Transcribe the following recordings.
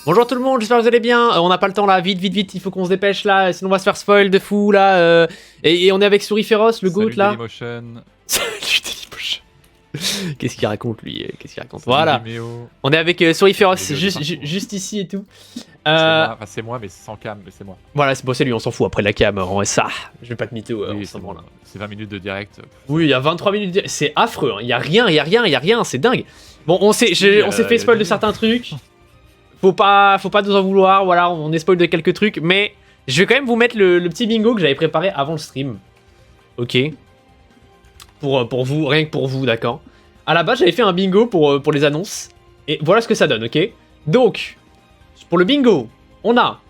Bonjour tout le monde, j'espère que vous allez bien. On n'a pas le temps là, vite, vite, vite, il faut qu'on se dépêche là, sinon on va se faire spoil de fou là. Et on est avec Souris Féroce, le GOAT là. Dailymotion. Salut Dailymotion. Qu'est-ce qu'il raconte lui? Qu'est-ce qu'il raconte? Salut Voilà. Vimeo. On est avec Souris Féroce, Salut, juste ici et tout. C'est moi, mais sans cam, mais c'est moi. Voilà, c'est bon, c'est lui, on s'en fout après la cam, en ça. Je vais pas te mytho, Oui, on s'en branle. c'est 20 minutes de direct. Oui, il y a 23 minutes, c'est affreux, hein. Il y a rien, c'est dingue. Bon, on s'est fait spoil de certains trucs. Faut pas nous en vouloir, voilà, on est spoil de quelques trucs, mais je vais quand même vous mettre le petit bingo que j'avais préparé avant le stream. Ok. Pour vous, rien que pour vous, d'accord. À la base, j'avais fait un bingo pour les annonces, et voilà ce que ça donne, ok. Donc, pour le bingo, on a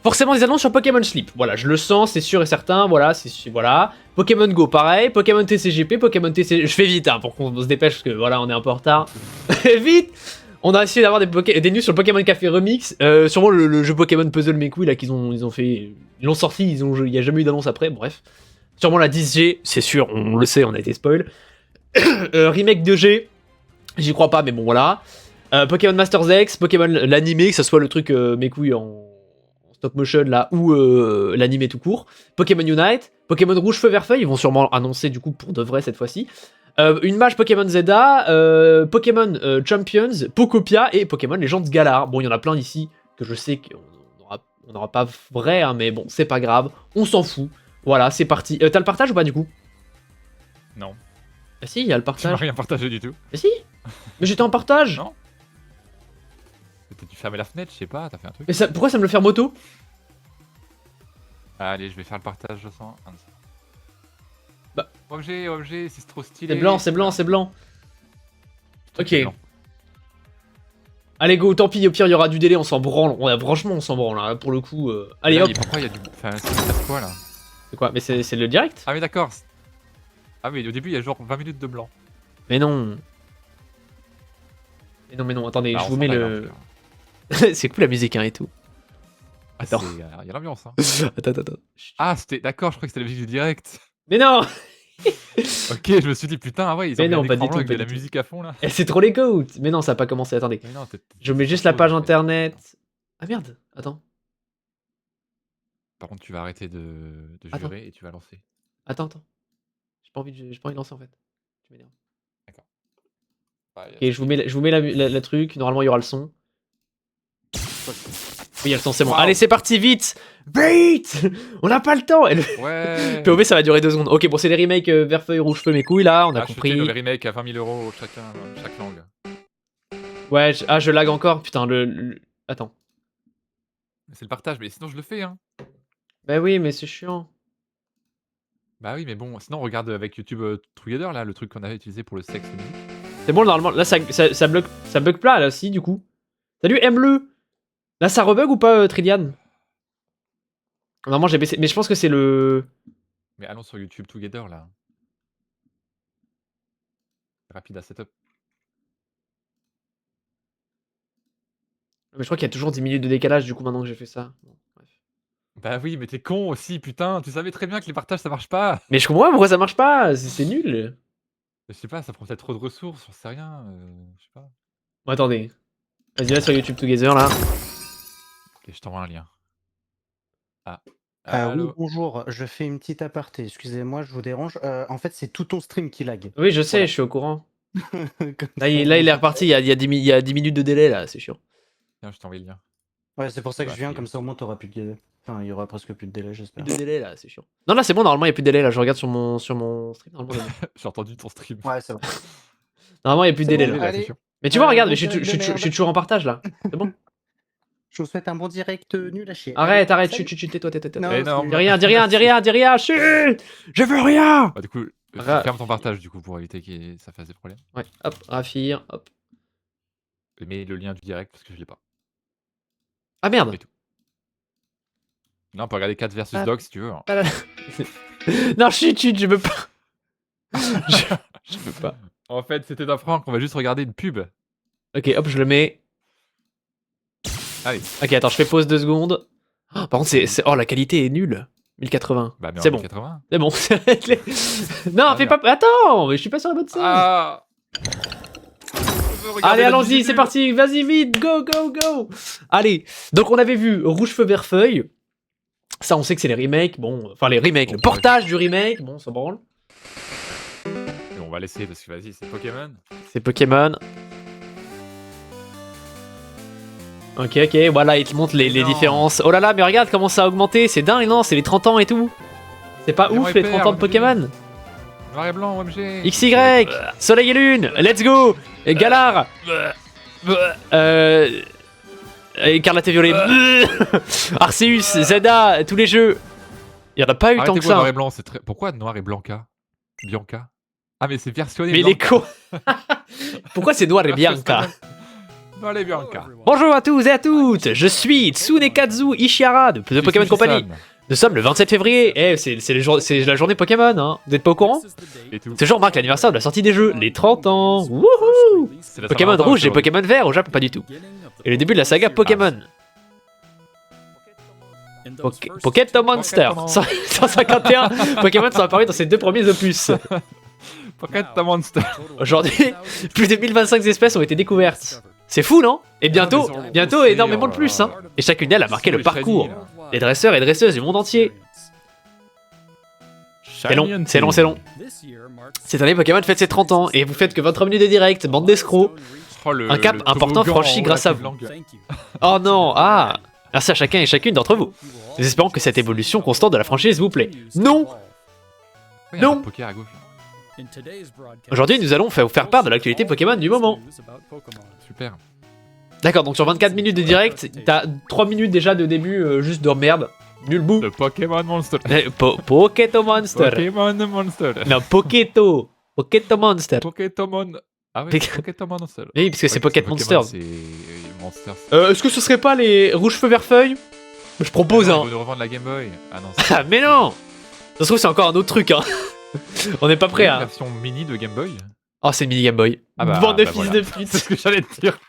forcément des annonces sur Pokémon Sleep. Voilà, je le sens, c'est sûr et certain, voilà, voilà. Pokémon Go, pareil, Pokémon TCGP, Pokémon TCG... Je fais vite, hein, pour qu'on se dépêche, parce que voilà, on est un peu en retard. Vite. On a essayé d'avoir des news sur le Pokémon Café Remix, sûrement le jeu Pokémon Puzzle Mes couilles là qu'ils ont fait, ils l'ont sorti, il n'y a jamais eu d'annonce après, bref. Sûrement la 10G, c'est sûr, on le sait, on a été spoil. Remake 2G, j'y crois pas, mais bon voilà. Pokémon Masters X, Pokémon l'animé, que ce soit le truc Mes couilles en stop motion là, ou l'animé tout court. Pokémon Unite, Pokémon Rouge Feu Vert Feuille, ils vont sûrement annoncer du coup pour de vrai cette fois-ci. Une mage Pokémon Zeta, Pokémon Champions, Pokopia et Pokémon Legends Galar. Bon, il y en a plein d'ici que je sais qu'on n'aura pas vrai, hein, mais bon, c'est pas grave, on s'en fout. Voilà, c'est parti. T'as le partage ou pas du coup? Non. Ah si, il y a le Tu partage. m'as rien partagé du tout. Ah si. Mais j'étais en partage. Non. T'as dû fermer la fenêtre, je sais pas, t'as fait un truc. Mais pourquoi ça me le fait moto? Allez, je vais faire le partage, je sens. Bah. OMG, c'est trop stylé. C'est blanc. Ok. Blanc. Allez go, tant pis, au pire il y aura du délai, on s'en branle. Franchement on s'en branle, là, pour le coup. Allez Là, hop. pourquoi il y a du... Enfin, c'est quoi là? C'est quoi? Mais c'est le direct? Ah oui, d'accord. Ah oui, au début, il y a genre 20 minutes de blanc. Mais non. Mais non, attendez, je vous mets le... C'est cool la musique, hein, et tout. Attends. Il y a l'ambiance, hein. Attends. Ah, c'était... D'accord, je crois que c'était la musique du direct. Mais non. Ok, je me suis dit, putain, ah ouais, ils ont Mais non, mis pas un écran du blanc tout, avec pas de la du tout. musique à fond, là. Eh, c'est trop les goats. Mais non, ça a pas commencé, attendez. Mais non, Je mets juste la page internet. Ah merde, attends. Par contre, tu vas arrêter de jurer et tu vas lancer. Attends. J'ai pas envie de lancer en fait. Tu m'énerves. D'accord. Ouais, Ok, je vous mets la truc. Normalement, il y aura le son. Oui, il y a le son, c'est bon. Wow. Allez, c'est parti, vite. Vite. On n'a pas le temps. Ouais. POV, ça va durer 2 secondes. Ok, bon, c'est les remakes vert feuille, rouge feu, mes couilles là, on a Achetez compris. le remake à 20 000 € chacun, chaque langue. Ouais, je lag encore. Putain, Attends. C'est le partage, mais sinon je le fais, hein. Bah oui, mais c'est chiant. Bah oui, mais bon, sinon regarde avec YouTube Together, là, le truc qu'on avait utilisé pour le sexe musique. C'est bon, normalement, là, ça bug pas, là, si, du coup. Salut, aime-le. Là, ça rebug ou pas, Trillian? Normalement, j'ai baissé, mais je pense que c'est le... Mais allons sur YouTube Together, là. Rapide à setup. Mais je crois qu'il y a toujours 10 minutes de décalage, du coup, maintenant que j'ai fait ça. Bon, bref. Bah oui, mais t'es con aussi, putain, tu savais très bien que les partages ça marche pas. Mais je comprends pas pourquoi ça marche pas, c'est nul. Je sais pas, ça prend peut-être trop de ressources, j'en sais rien, je sais pas. Bon, attendez. Vas-y, va sur YouTube Together, là. Ok, je t'envoie un lien. Ah. Oui, Allô. bonjour, je fais une petite aparté, excusez-moi, je vous dérange. En fait, c'est tout ton stream qui lag. Oui, je sais, Voilà. je suis au courant. Comme Là, ça, il est reparti, il y a 10 minutes de délai, là, c'est chiant. Tiens, je t'envoie le lien. Ouais, c'est pour ça que Bah, je viens, fais comme ça au moins t'auras plus de délai. Enfin, il y aura presque plus de délai, Plus j'espère. de délai, là, c'est chiant. Non, là, c'est bon, normalement, il y a plus de délai, là, je regarde sur mon stream, normalement, il y a- J'ai entendu ton stream. Ouais, c'est bon. normalement, il y a plus de C'est délai, bon, là. allez. c'est sûr. Mais tu vois, regarde, mais bon direct de je suis merde. toujours en partage, là. C'est bon. Je vous souhaite un bon direct nul à chier. Arrête, Allez, arrête, salut. chut, tais-toi, tais-toi. Non, Énorme. Dis rien, chut. Je veux rien. Bah, du coup, Ra- ferme ton partage du coup pour éviter que ça fasse des problèmes. Ouais, hop, Raffir, hop. Et mets le lien du direct parce que je l'ai pas. Ah merde. Mais tout. Là, on peut regarder 4 versus Ah. Dog si tu veux. Hein. Ah là là. Non, chut, je peux pas. je peux pas. En fait, c'était d'un Franck, on va juste regarder une pub. Ok, hop, je le mets. Allez. Ok, attends, je fais pause 2 secondes. Oh, par contre, oh, la qualité est nulle. 1080. Bah, mais C'est en bon. 1080. C'est bon. Non, Ah, fais merde. pas. Attends, mais je suis pas sur la bonne scène. Ah. Allez, allons-y, c'est parti, vas-y vite, go, go, go. Allez, donc on avait vu Rouge Feu Vert Feuille. Ça, on sait que c'est les remakes, bon, enfin les remakes, le portage du remake, bon, ça branle. Et on va laisser parce que vas-y, c'est Pokémon. C'est Pokémon. Ok, voilà, il te montre les différences. Oh là là, mais regarde comment ça a augmenté, c'est dingue, non? C'est les 30 ans et tout. C'est pas ouf les 30 ans de Pokémon. Noir et blanc, OMG. XY, Soleil et Lune, let's go. Et Galar. Écarlate et Violet. Arceus, Zelda, tous les jeux. Il y en a pas eu tant que ça. Noir et blanc, c'est très... Pourquoi Noir et Blanca? Bianca? Ah mais c'est versionné. Mais il est con. Pourquoi c'est Noir et Bianca? Noir et Bianca. Bonjour à tous et à toutes, je suis Tsunekazu Ishihara de Pokémon Company. Nous sommes le 27 février, c'est la journée Pokémon, hein. Vous êtes pas au courant? Ce jour marque l'anniversaire de la sortie des jeux, les 30 ans. Wouhou! Pokémon rouge et Pokémon vert au Japon, pas du tout. Et le début de la saga Pokémon. Pokémon Monster 151 Pokémon sont apparus dans ces deux premiers opus. Pokémon Monster. Aujourd'hui, plus de 1025 espèces ont été découvertes. C'est fou, non? Et bientôt énormément de plus, hein. Et chacune d'elles a marqué le parcours des dresseurs et dresseuses du monde entier. C'est long, c'est long, c'est long. Cette année, Pokémon fête ses 30 ans et vous faites que 23 minutes de direct, bande d'escrocs. Un cap important franchi grâce à vous. Oh non, ah! Merci à chacun et chacune d'entre vous. Nous espérons que cette évolution constante de la franchise vous plaît. Non! Non! Aujourd'hui, nous allons vous faire part de l'actualité Pokémon du moment. Super. D'accord, donc sur 24 minutes de direct, t'as 3 minutes déjà de début juste de merde. Nul bout. Le Pokémon Monster. Pokémon Monster. Pokémon Monster. Non, Pokéto. Pokéto Monster. Pokémon. Ah oui, Pokémon Monster. Oui, parce que c'est Pocket Monsters. C'est Monsters. Est-ce que ce serait pas les Rouge Feu Vert Feuille? Je propose, Ils hein. vont nous revendre la Game Boy. Ah non, Ah, mais non! Ça se trouve, c'est encore un autre truc, hein. On n'est pas prêt une à. version mini de Game Boy. Oh, c'est le mini Game Boy. Ah bah, Bande de bah fils voilà. de C'est pute. ce que j'allais te dire.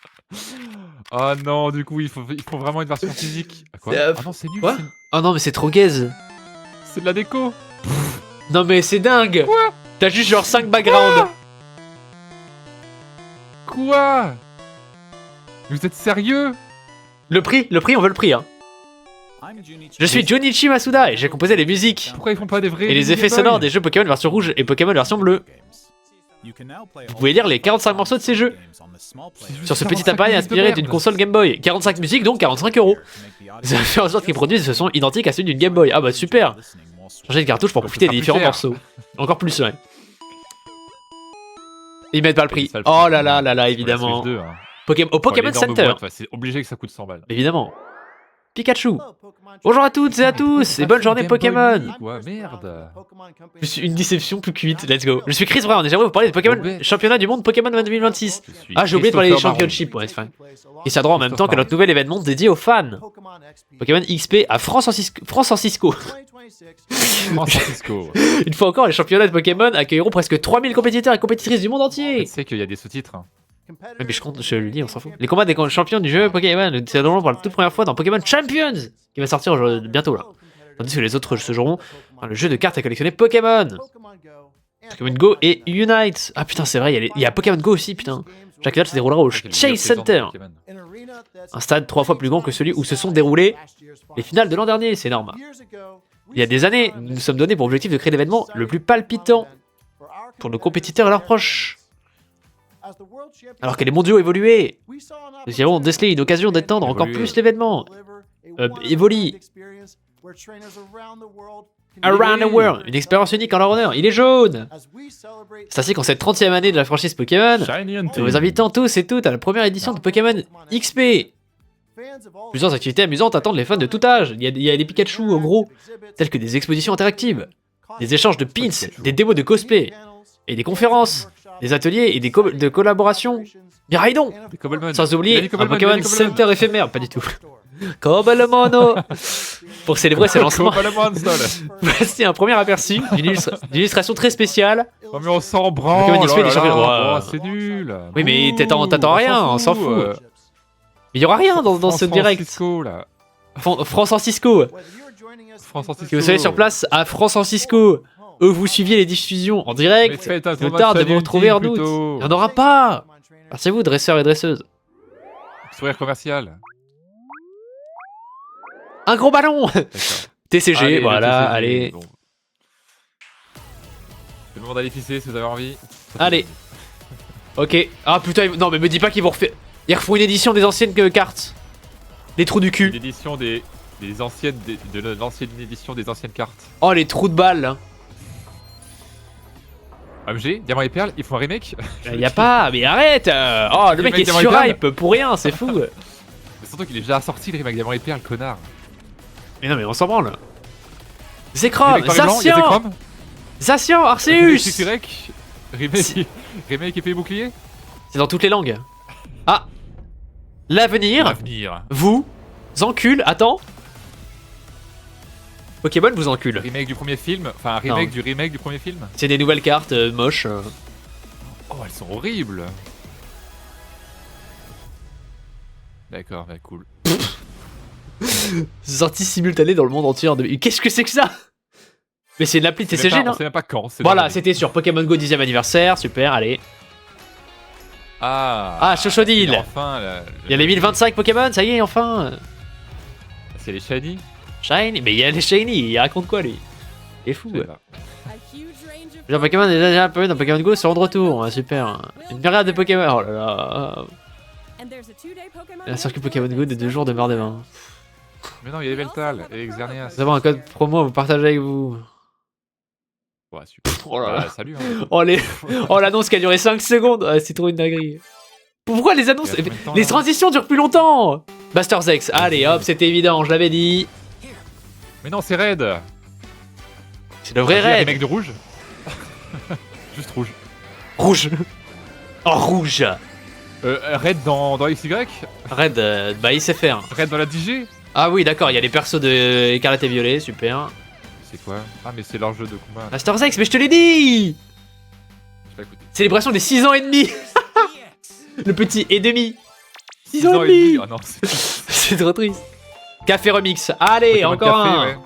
Oh non, du coup, il faut vraiment une version physique. Quoi? Ah non, c'est nul. Quoi? Oh non, mais c'est trop gaze. C'est de la déco. Non, mais c'est dingue. Quoi? T'as juste genre 5 backgrounds. Quoi? Vous êtes sérieux? Le prix, on veut le prix, hein. Je suis Junichi Masuda et j'ai composé les musiques Pourquoi ils font pas des vrais et les effets sonores des jeux Pokémon version rouge et Pokémon version bleue. Vous pouvez lire les 45 morceaux de ces jeux sur ce petit appareil inspiré d'une console Game Boy. 45 musiques, donc 45 €. Ça fait en sorte qu'ils produisent ce son identique à celui d'une Game Boy. Ah bah super. Changer de cartouche pour profiter des différents morceaux. Encore plus, ouais. Ils mettent pas le prix. Oh là là là là, évidemment. Au Pokémon Center. C'est obligé que ça coûte 100 balles. Évidemment. Pikachu. Bonjour à toutes et à tous et bonne journée Pokémon. Quoi, merde. Je suis une déception plus cuite, let's go. Je suis Chris Brown et j'aimerais vous parler de Pokémon Championnat du Monde Pokémon 2026. Ah, j'ai oublié de parler des championships, ouais, c'est fin. Et ça droit en même temps que notre nouvel événement dédié aux fans. Pokémon XP à Francisco. Une fois encore, les championnats de Pokémon accueilleront presque 3000 compétiteurs et compétitrices du monde entier. Tu sais qu'il y a des sous-titres. Mais je le dis, on s'en fout. Les combats des champions du jeu Pokémon se dérouleront pour la toute première fois dans Pokémon Champions, qui va sortir bientôt là. Tandis que les autres se joueront dans le jeu de cartes à collectionner Pokémon. Pokémon Go et Unite. Ah putain, c'est vrai, il y a Pokémon Go aussi, putain. Chaque finale se déroulera au Chase Center. Un stade 3 fois plus grand que celui où se sont déroulées les finales de l'an dernier, c'est énorme. Il y a des années, nous nous sommes donnés pour objectif de créer l'événement le plus palpitant pour nos compétiteurs et leurs proches. Alors que les mondiaux évoluaient, nous avons décelé une occasion d'étendre encore plus l'événement. Evoli. Around the World, une expérience unique en leur honneur. Il est jaune. C'est ainsi qu'en cette 30e année de la franchise Pokémon, nous vous invitons tous et toutes à la première édition de Pokémon XP. Plusieurs activités amusantes attendent les fans de tout âge. Il y a des Pikachu en gros, telles que des expositions interactives, des échanges de pins, des démos de cosplay, et des conférences, des ateliers et de collaborations. Miraidon. Sans oublier un Pokémon Center éphémère, pas du tout. Cobblemono. Pour célébrer ce lancement, voici un premier aperçu d'une illustration très spéciale. Oh mais on s'en branle. Pokémon XP des champions. C'est nul. Oui mais t'attends rien, on s'en fout. Mais il y aura rien dans ce direct. Francisco. Si vous allez sur place à Francisco, vous suiviez les diffusions en direct, le tard de vous retrouver en août. Il n'y en aura pas. C'est vous, dresseur et dresseuse. Sourire commercial. Un gros ballon. D'accord. TCG, Allez, le voilà, TCG, allez. bon. Tout le monde allez pisser si vous avez envie. Allez. Ok. Ah putain, non mais me dis pas qu'ils vont refaire... Ils refont une édition des anciennes cartes. Les trous du cul. L'édition des anciennes, de l'ancienne édition des anciennes cartes. Oh les trous de balles là. AMG, Diamant et Perle, ils font un remake. Y a pas, mais arrête. Oh le mec est Diamant et sur Perle. hype pour rien, c'est fou. Mais surtout qu'il est déjà sorti le remake Diamant et Perle, connard. Mais non mais on s'en branle. Zekrom, Remake par les blancs, il y a Zacian, Zekrom. Zacian, Arceus. Remake épée et bouclier. C'est dans toutes les langues. Ah. L'avenir L'avenir. vous encule. Attends. Pokémon vous encule. Remake du premier film. Enfin, un remake du premier film. C'est des nouvelles cartes moches. Oh, elles sont horribles. D'accord, bah cool. Sortie simultanée dans le monde entier en 2000. Qu'est-ce que c'est que ça? Mais c'est une appli de TCG, non? On sait même pas quand. Voilà, c'était sur Pokémon Go 10ème anniversaire, super, allez. Ah, Chochodil. Enfin, Il y a les 1025 Pokémon, ça y est, enfin. c'est les shiny. Shiny, mais il y a les Shiny, il raconte quoi lui? Il est fou. Je sais Ouais. pas. Genre Pokémon est déjà un peu dans Pokémon Go, seront de retour, ouais, super. Une myriade de Pokémon, oh là là. Un circuit Pokémon Go de 2 jours de mort de main. Mais non, il y a Eveltal et Xerneas. Nous avons un code promo à vous partager avec vous. Ouais, super. Oh là là. Bah, salut. Hein. Oh l'annonce qui a duré 5 secondes, ah, c'est trop une dinguerie. Pourquoi les annonces, Il y a combien de temps, les là transitions durent plus longtemps? Buster Zex, allez hop, c'était évident, je l'avais dit. Mais non, c'est Red. C'est le vrai Les Red. mecs de rouge. Juste rouge. Rouge. Oh rouge. Red dans XY. Red, bah il sait faire. Red dans la DG. Ah oui d'accord, il y a les persos de Écarlate et Violet, super. C'est quoi? Ah, mais c'est leur jeu de combat. Buster Zex, mais je te l'ai dit. Je vais écouter. Célébration des 6 ans et demi. Le petit et demi. 6 ans et demi. Oh non, c'est C'est trop triste. Café remix, allez, Pokémon encore Café, un. ouais.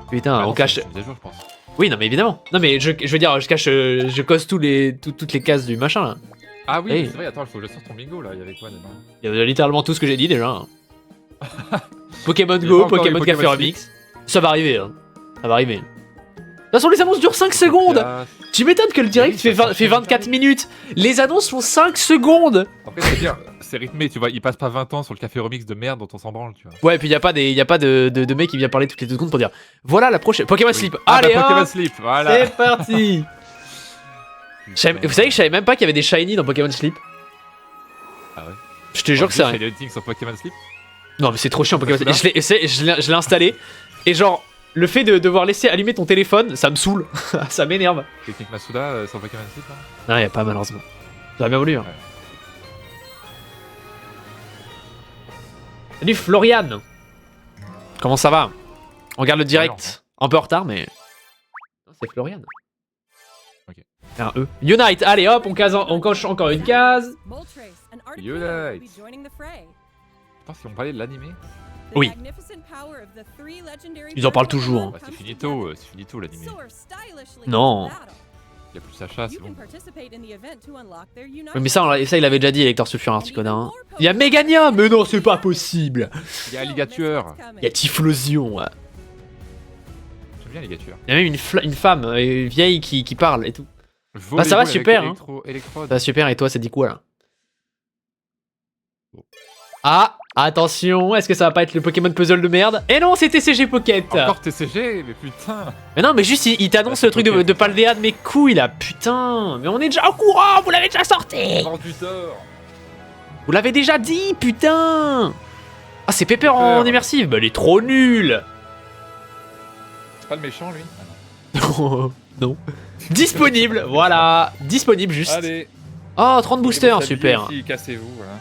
Putain, Ah on non, cache... c'est une mise à jour, je pense. Oui, non mais évidemment. Non mais je veux dire, je cache, je cause toutes les cases du machin là. Ah oui, Hey. c'est vrai, attends, il faut que je sorte ton bingo là, il y avait quoi dedans? Il y a littéralement tout ce que j'ai dit déjà. Pokémon Il y a Go, pas encore Pokémon eu Café Pokémon remix. Ça va arriver, hein. Ça va arriver. De toute façon, les annonces durent 5 secondes. Ah, Tu m'étonnes que le direct Oui, ça fait 24 minutes. Les annonces font 5 secondes. Après, c'est bien, c'est rythmé, tu vois, il passe pas 20 ans sur le café remix de merde dont on s'en branle, tu vois. Ouais, et puis y a pas de mec qui vient parler toutes les 2 secondes pour dire voilà la prochaine Pokémon Oui. Sleep. Ah, Allez, bah, Pokémon hop, Sleep, voilà. c'est parti. Vous savez que je savais même pas qu'il y avait des shiny dans Pokémon Sleep. Ah ouais. Je te jure que c'est c'est vrai. le hunting sur Pokémon Sleep. Non mais c'est trop chiant Pokémon Bah, Sleep. Je l'ai installé et genre le fait de devoir laisser allumer ton téléphone, ça me salut. Ça m'énerve. Technique Masuda sur Pokémon Sleep, là. Non, y a pas malheureusement. J'aurais bien voulu. Hein. Ouais. Salut Florian. Comment ça va? On regarde le direct. Un peu en retard mais... Non, c'est Florian. Ok. C'est un E. Unite, allez hop, on coche encore une case. Unite. Attends, si on parlait de l'animé. Oui. Ils en parlent toujours. Hein. Bah, c'est finito l'animé. Non. Il y a plus Sacha, c'est bon. Oui, mais ça il avait déjà dit, Elector Sulfur, petit connard. Hein. Il y a Mégania, mais non, c'est pas possible. Il y a Alligator. Il y a Typhlosion. Ouais. J'aime bien Alligator. Il y a même une femme vieille qui parle et tout. Volleyball ça va avec super, hein. Electrode. Ça va super, et toi, ça dit quoi là? Bon. Ah, attention, est-ce que ça va pas être le Pokémon Puzzle de merde? Eh non, c'est TCG Pocket. Encore TCG, mais putain. Mais non, mais juste, il t'annonce Ah, le truc Pocket, de Paldea de mes couilles là, putain. Mais on est déjà au courant, vous l'avez déjà sorti. Vendu d'or. Vous l'avez déjà dit, putain. Ah, c'est Pepper en Pepper. immersive, bah il est trop nul. C'est pas le méchant, lui. Ah, non. Non. Disponible, voilà. Disponible juste. Allez. Oh, 30 boosters, super. Cassez-vous, voilà.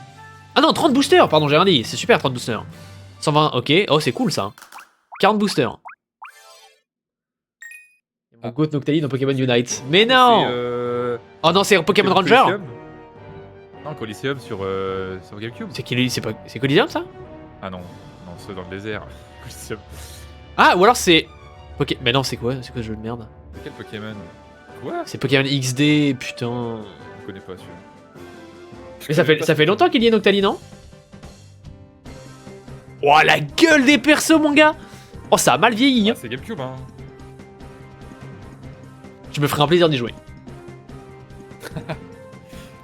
Ah non, 30 boosters, pardon, j'ai rien dit. C'est super, 30 boosters. 120, ok. Oh, c'est cool ça. 40 boosters. Mon goût Noctali dans Pokémon Unite. Mais non. Oh non, c'est Pokémon Ranger. Coliseum. Non, Coliseum sur GameCube. C'est Coliseum ça? Ah non, non, c'est dans le désert. Coliseum. Ah, ou alors c'est... Mais non, c'est quoi ce jeu de merde? C'est quel Pokémon? Quoi? C'est Pokémon XD, putain. Je connais pas celui-là. Mais ça fait longtemps qu'il y est Noctali, non? Oh la gueule des persos mon gars. Oh ça a mal vieilli hein. C'est Gamecube hein. Je me ferai un plaisir d'y jouer.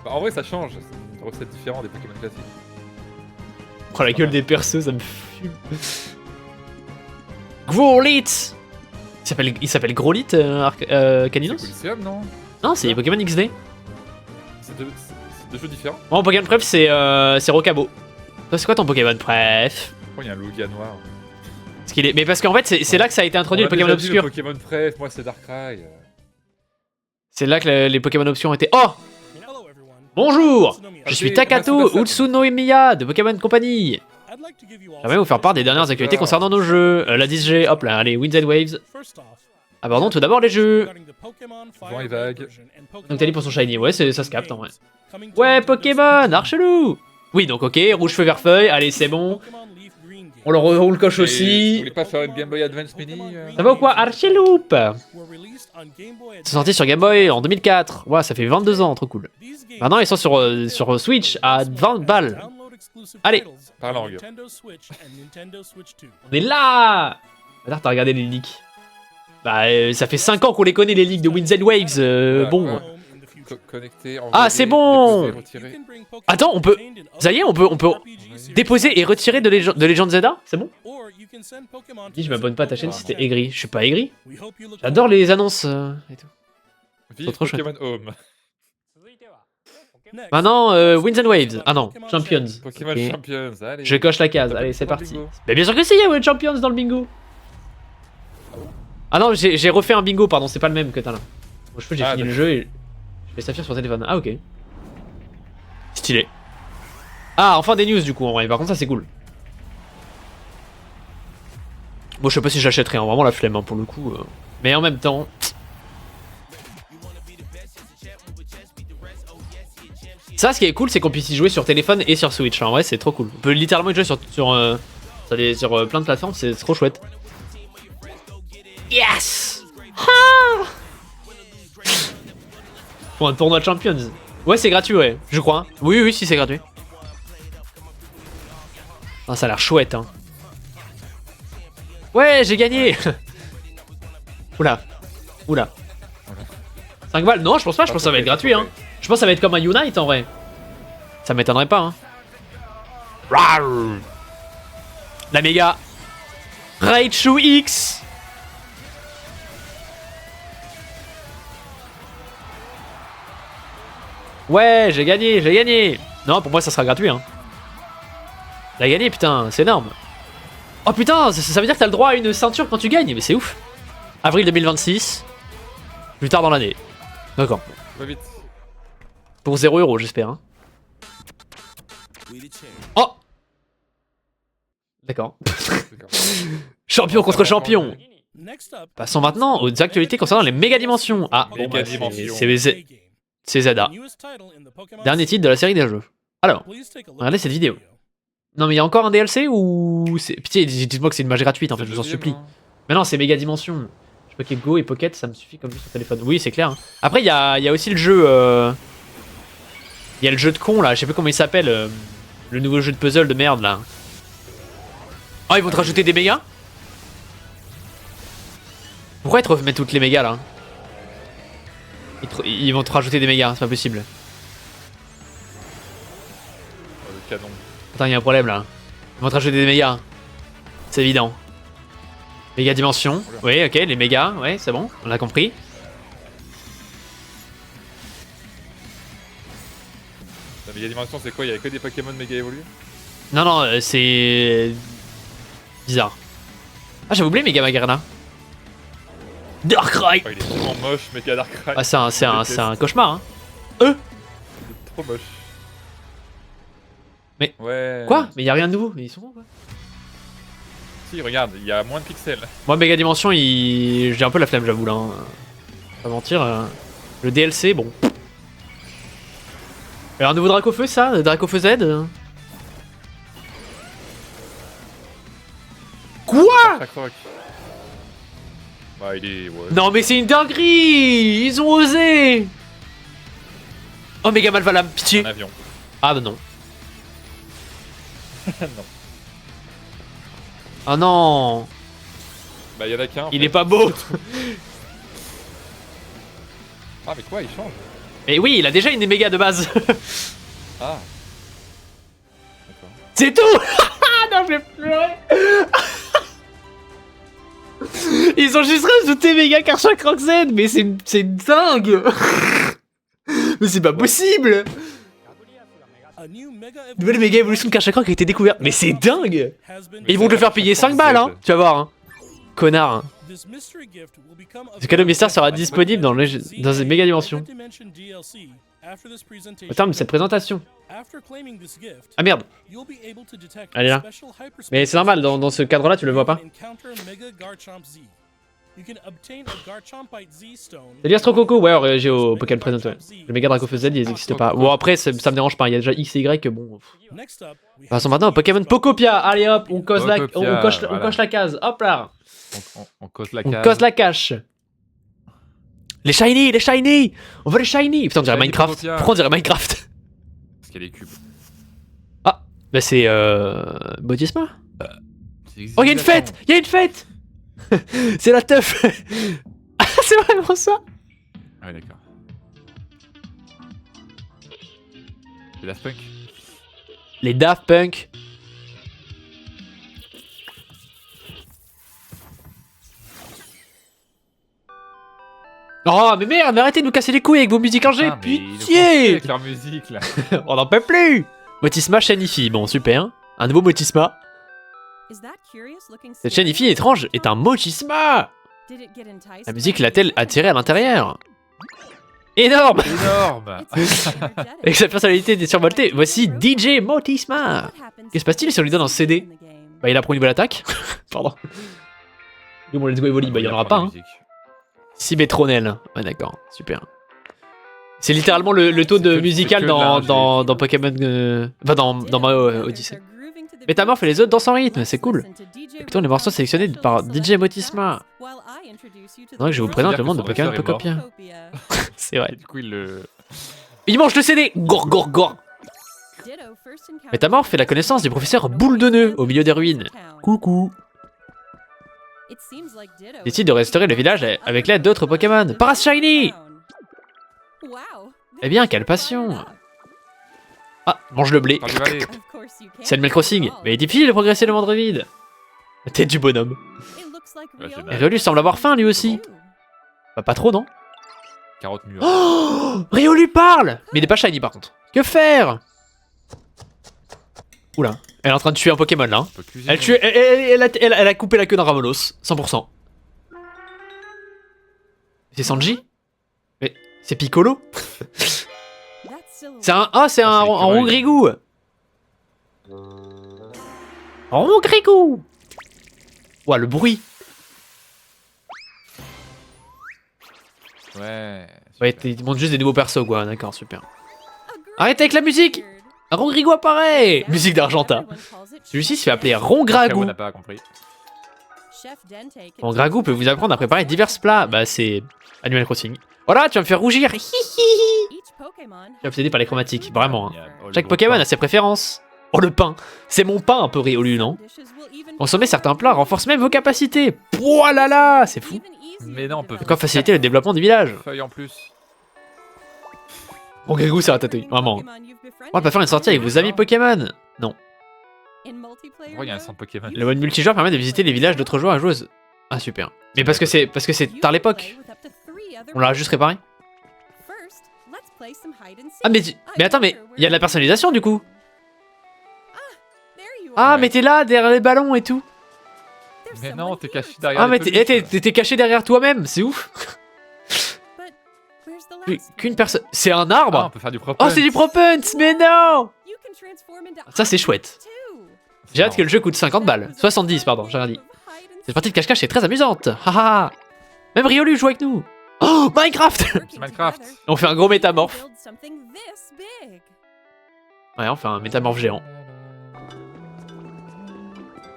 Bah, en vrai ça change, c'est une recette différente des Pokémon classiques. Oh la gueule des persos, ça me fume. Growlithe. Il s'appelle Growlithe Caninos? C'est Coliseum non? Non, c'est Pokémon XD. C'est deux jeux différents? Moi, mon Pokémon préf, c'est Rocabo. Toi, c'est quoi ton Pokémon préf? Pourquoi il y a un Lugia noir? Mais parce qu'en fait, c'est là que ça a été introduit le Pokémon obscur. Le Pokémon préf, moi c'est Darkrai. C'est là que les Pokémon obscurs ont été. Oh! Bonjour! Je suis Takato Utsunomiya de Pokémon Company. J'aimerais vous faire part des dernières actualités concernant nos jeux. La 10G, hop là, allez, Winds and Waves. Abordons tout d'abord les jeux. Vent et vague. Donc t'as dit pour son shiny, ouais, ça se capte en vrai. Ouais, Pokémon, Archelou! Oui, donc ok, rouge feu vert feuille, allez, c'est bon. On le coche Vous aussi. voulez pas faire une Game Boy Advance Mini Ça va ou quoi, Archeloup? C'est sorti sur Game Boy en 2004. Ouais, ça fait 22 ans, trop cool. Maintenant, ils sont sur Switch à 20 balles. Allez. Par langue. On est là! Alors, t'as regardé les leaks. Bah, ça fait 5 ans qu'on les connaît, les leaks de Winds and Waves. Bon. Connecté, Ah, c'est bon! déposer, retirer. Attends, on peut. Ça y est, on peut déposer et retirer de Legend Zelda? C'est bon? Dis, je m'abonne pas à ta chaîne si t'es aigri. Je suis pas aigri. J'adore les annonces et tout. Vive trop chouette. Pokémon Home. Maintenant, Winds and Waves. Ah non, Champions. Pokémon Ok. Champions, allez. Je coche la case. T'as Allez, pas c'est dans le parti. bingo. Mais bien sûr que si, il y a Champions dans le bingo. Ah non, j'ai refait un bingo, pardon, c'est pas le même que t'as là. Bon, je fais, j'ai Ah, fini le d'accord. jeu et je fais Saphir sur téléphone. Ah, ok. Stylé. Ah, enfin des news du coup, en vrai. Par contre, ça c'est cool. Bon, je sais pas si j'achèterai, hein, vraiment la flemme hein, pour le coup. Mais en même temps. Ça, ce qui est cool, c'est qu'on puisse y jouer sur téléphone et sur Switch. En vrai, c'est trop cool. On peut littéralement y jouer sur plein de plateformes, c'est trop chouette. Yes! Ah! Pour un tournoi de Champions. Ouais, c'est gratuit, ouais, je crois. Hein. Oui, oui, si, c'est gratuit. Ah, ça a l'air chouette, hein. Ouais, j'ai gagné! Oula. Oula. 5 balles? Non, je pense pas, je pense que ça va être gratuit, hein. Je pense que ça va être comme un Unite en vrai. Ça m'étonnerait pas, hein. Rar. La méga. Raichu X. Ouais, j'ai gagné, j'ai gagné. Non, pour moi, ça sera gratuit, hein. T'as gagné, putain, c'est énorme. Oh putain, ça veut dire que t'as le droit à une ceinture quand tu gagnes, mais c'est ouf. Avril 2026. Plus tard dans l'année. D'accord. Va vite. Pour 0 €, j'espère. Hein. Oh! D'accord. D'accord. Champion contre champion. Passons maintenant aux actualités concernant les méga dimensions. Ah, bon, bah, Méga-dimensions. c'est Zelda. Dernier titre de la série des jeux. Alors, regardez cette vidéo. Non mais il y a encore un DLC ou... Pitié, dites-moi que c'est une image gratuite en fait, je vous en supplie. Mais non, c'est méga dimension. Je peux Go et Pocket, ça me suffit comme jeu sur téléphone. Oui, c'est clair. Hein. Après, il y a aussi le jeu... Il y a le jeu de con là, je sais plus comment il s'appelle. Le nouveau jeu de puzzle de merde là. Oh, ils vont te rajouter des mégas? Pourquoi ils te remettent toutes les mégas là? Ils vont te rajouter des mégas, c'est pas possible. Oh, le canon. Attends, il y a un problème là. Ils vont te rajouter des mégas. C'est évident. Méga dimension. Oui, ok, les mégas, ouais, c'est bon, on a compris. La méga dimension, c'est quoi? Il y a que des Pokémon méga évolués? Non, non, c'est... bizarre. Ah, j'avais oublié Mega Magrana. Darkrai. Oh, il est tellement moche, méga Darkrai. Ah, c'est un cauchemar, hein. Il est trop moche. Mais- Ouais. Quoi? Mais y a rien de nouveau, mais ils sont où, quoi? Si, regarde, il y a moins de pixels. Moi, Mega Dimension, j'ai un peu la flemme, j'avoue, là. Hein. Pas mentir. Le DLC, bon. Alors, un nouveau Dracofeu, ça? Dracofeu Z? Quoi? Crac, croc. Bah, il est. Ouais. Non, mais c'est une dinguerie! Ils ont osé! Oh, Mega Malvalam, pitié! Un avion. Ah bah non. Non. Ah non. Bah, y'en a qu'un. en Il fait. est pas beau. Ah, mais quoi, il change? Mais oui, il a déjà une méga de base. Ah. D'accord. C'est tout. Ah non, je vais pleurer. Ils ont juste rajouté méga Karchak Roxanne, mais c'est dingue. Mais c'est pas possible. Nouvelle méga évolution de Karchak Rock a été découverte. Mais c'est dingue. Et ils vont te le faire payer 5 balles, hein. Tu vas voir, hein. Connard, hein. Ce cadeau mystère sera disponible dans une méga dimension. Au terme de cette présentation. Ah merde. Elle est là. Mais c'est normal, dans ce cadre-là, tu le vois pas. Salut Astro Coco, ouais, j'ai au Pokémon Present, ouais. Le méga Dracofeu Z, ils n'existent pas. Bon, après, ça me dérange pas, il y a déjà X et Y, bon. Passons maintenant au Pokémon Pokopia. Allez hop, on coche la case. Hop là. On cause la On case. cause la cache. Les shiny, les shiny. On veut les shiny. Putain, on dirait Shiny Minecraft. Pokopia. Pourquoi on dirait Minecraft? Parce qu'il y a les cubes. Ah, bah c'est Bodhisma. C'est Oh, il y a une fête. Il y a une fête. C'est la teuf. Ah, c'est vraiment ça. Ah, ouais, d'accord. C'est Daft Punk. Les Daft Punk. Oh mais merde, mais arrêtez de nous casser les couilles avec vos musiques en G, Ah, mais ils le font chier pitié. avec leur musique là. On n'en peut plus. Motisma Shanifi, bon super. Un nouveau Motisma. Cette Shanifi étrange est un Motisma. La musique l'a-t-elle attiré à l'intérieur? Énorme. Énorme. Avec sa personnalité survoltée, voici DJ Motisma. Que se passe-t-il si on lui donne un CD? Bah il apprend une nouvelle attaque. Pardon. Et mon Let's Go Evoli, bah il y en aura pas hein. Cymétronel, ouais d'accord, super. C'est littéralement le taux de musical dans Pokémon... Enfin dans Mario Odyssey. Métamorphe et les autres dansent en rythme, c'est cool. Écoutons les morceaux sélectionnés par DJ Motisma. Donc je vous présente le monde de Pokémon Pokopia. C'est vrai. Du coup il le... Il mange le CD. Gor gor gor. Métamorphe fait la connaissance du professeur Boule de Nœud au milieu des ruines. Coucou. Décide de restaurer le village avec l'aide d'autres Pokémon. Paras Shiny. Eh bien, quelle passion. Ah, mange le blé. C'est Animal Crossing, mais il est difficile de progresser le monde vide. La tête du bonhomme. Et Riolu semble avoir faim lui aussi. Bah pas trop, non? Carotte mûre. Oh, Riolu parle. Mais il n'est pas shiny par contre. Que faire? Oula, elle est en train de tuer un Pokémon là. Elle a coupé la queue d'un Ramolos, 100%. C'est Sanji? Mais c'est Piccolo? C'est un... Ah, c'est un Rongrigou. Rongrigou. Ouah, le bruit. Ouais. Ouais, ils montrent juste des nouveaux persos quoi, d'accord, super. Arrêtez avec la musique. Un Rongrigou apparaît. Musique d'Argenta. Celui-ci se fait appeler Rongragou. n'a pas compris. Rongragou peut vous apprendre à préparer divers plats. Bah c'est Animal Crossing. Voilà, tu vas me faire rougir. Je suis obsédé par les chromatiques, vraiment. Hein. Chaque Pokémon a ses préférences. Oh le pain. C'est mon pain un peu Riolu, non? Consommer certains plats renforce même vos capacités. Oh là là, c'est fou. Mais non, on peut De quoi faciliter le développement du village. feuille en plus. Rongragou c'est Ratatouille, vraiment. On va faire une sortie avec vos amis Pokémon. Non. Oh, il y a un centre Pokémon. Le mode multijoueur permet de visiter les villages d'autres joueurs et joueuses. Ah super. Mais parce que c'est tard l'époque. On l'a juste réparé. Ah mais attends, mais il y a de la personnalisation du coup. Ah mais t'es là derrière les ballons et tout. Mais non, t'es caché derrière. Ah mais les peluches. t'es caché derrière toi-même, c'est ouf. Qu'une personne... C'est un Ah, arbre. on peut faire du propre. Oh c'est du Propunt, mais non. Ça c'est chouette. J'ai hâte que le jeu coûte 50 balles. 70 pardon, j'ai rien dit. Cette partie de cache-cache est très amusante. Haha. Même Riolu joue avec nous. Oh Minecraft. Minecraft. On fait un gros métamorphe. Ouais, on fait un métamorphe géant.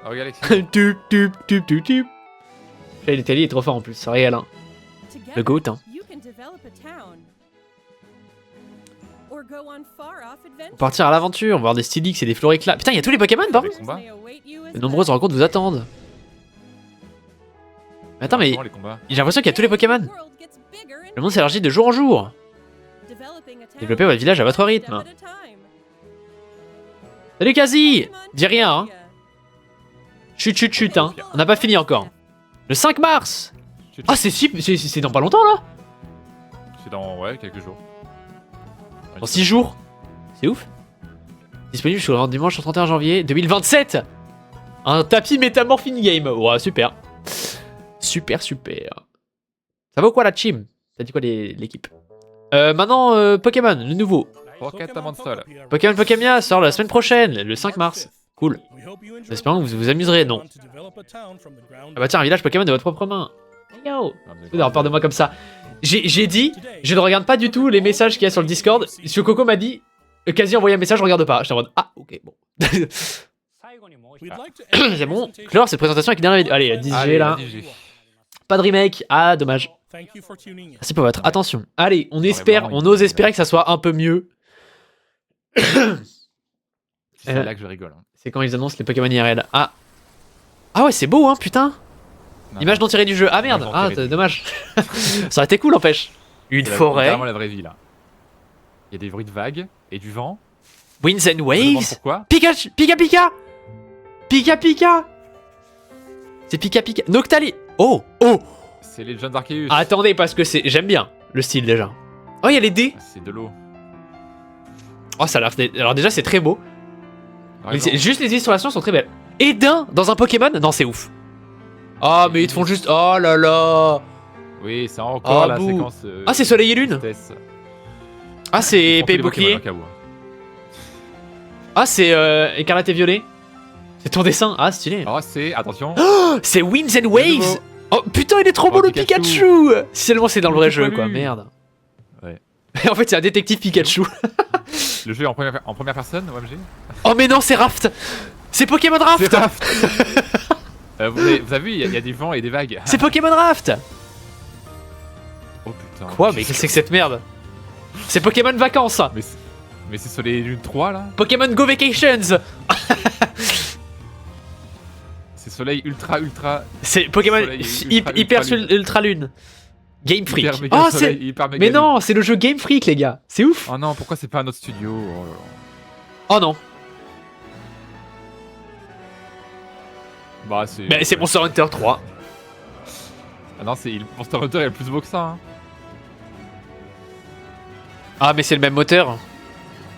Oh, regarde Alexis. Tup, tup, tup, tup, tup. L'Italie est trop fort en plus, c'est réel hein. Le GOAT hein. Pour partir à l'aventure, voir des Stylix et des Floricla. Putain, il y a tous les Pokémon, par contre. combats. De nombreuses rencontres vous attendent. Mais attends, mais Comment, les combats j'ai l'impression qu'il y a tous les Pokémon. Le monde s'élargit de jour en jour. Développez votre village à votre rythme. Salut Kazi! Dis rien, hein. Chut, chut, chut, hein. On n'a pas fini encore. Le 5 mars! Ah, c'est dans pas longtemps, là? C'est dans, ouais, quelques jours. Dans 6 jours. C'est ouf. Disponible jusqu'au dimanche 31 janvier 2027. Un tapis Métamorphine Game. Ouais, super. Super, super. Ça vaut quoi la team? T'as dit quoi l'équipe? Maintenant, Pokémon, le nouveau. Pokémon Sol. Pokémon Pokémia sort la semaine prochaine, le 5 mars. Cool. J'espère que vous vous amuserez, non? Ah bah tiens, un village Pokémon de votre propre main. Hey yo! Vous d'avoir peur de moi comme ça. J'ai dit, je ne regarde pas du tout les messages qu'il y a sur le Discord. Coco m'a dit, quasi envoyé un message, je regarde pas. J'étais en mode, ah, ok, bon. C'est bon. Clore cette présentation avec une dernière vidéo. Allez, 10G là. Pas de remake. Ah, dommage. Merci pour votre attention. Allez, on espère, on ose espérer que ça soit un peu mieux. C'est là que je rigole. Hein. C'est quand ils annoncent les Pokémon IRL. Ah. Ah ouais, c'est beau, hein, putain. Non, Image non tirée du jeu. Ah merde. Ah, dommage. Ça aurait été cool, n'empêche. Une forêt. C'est vraiment la vraie vie là. Il y a des bruits de vagues et du vent. Winds and Je me demande waves. pourquoi. Pikachu, Pika Pika. Pika Pika. C'est Pika Pika. Noctali. Oh, oh. C'est les jeunes Arceus. Ah, attendez, parce que c'est. J'aime bien le style déjà. Oh, il y a les dés. C'est de l'eau. Oh, ça a l'air. Alors, déjà, c'est très beau. Mais Vraiment. juste les illustrations sont très belles. Edin dans un Pokémon? Non, c'est ouf. Ah, mais ils te font juste. Oh là là. Oui, c'est encore Ah, la bouh. séquence. Ah, c'est Soleil et Lune. Tristesse. Ah, c'est On fait épée et les Pokémon bouclier. au cas où, hein. Ah, c'est Écarlate et Violet. C'est ton dessin. Ah, stylé. Alors c'est, attention. Oh, c'est Winds and Le Waves. nouveau. Oh putain, il est trop Oh, beau le Pikachu. Pikachu. Seulement c'est dans le vrai J'ai jeu pas quoi, vu. merde. Ouais. En fait, c'est un détective Pikachu. Le jeu est en première personne, OMG. Oh mais non, c'est Raft. C'est Pokémon Raft. C'est Raft. Vous avez vu, il y a des vents et des vagues. C'est Pokémon Raft. Oh putain. Quoi? Mais qu'est-ce que c'est que cette merde? C'est Pokémon Vacances. Mais c'est Soleil et Lune 3 là. Pokémon Go Vacations. C'est Soleil ultra. C'est Pokémon Soleil hyper Ultra Lune. Game Freak. Hyper méga Oh, soleil, c'est. hyper méga Mais lune. non, c'est le jeu Game Freak les gars. C'est ouf. Oh non, pourquoi c'est pas un autre studio? Oh là là. Oh non. Bah c'est. Mais c'est Monster Hunter 3. Ah non, c'est Monster Hunter est plus beau que ça. Hein. Ah mais c'est le même moteur.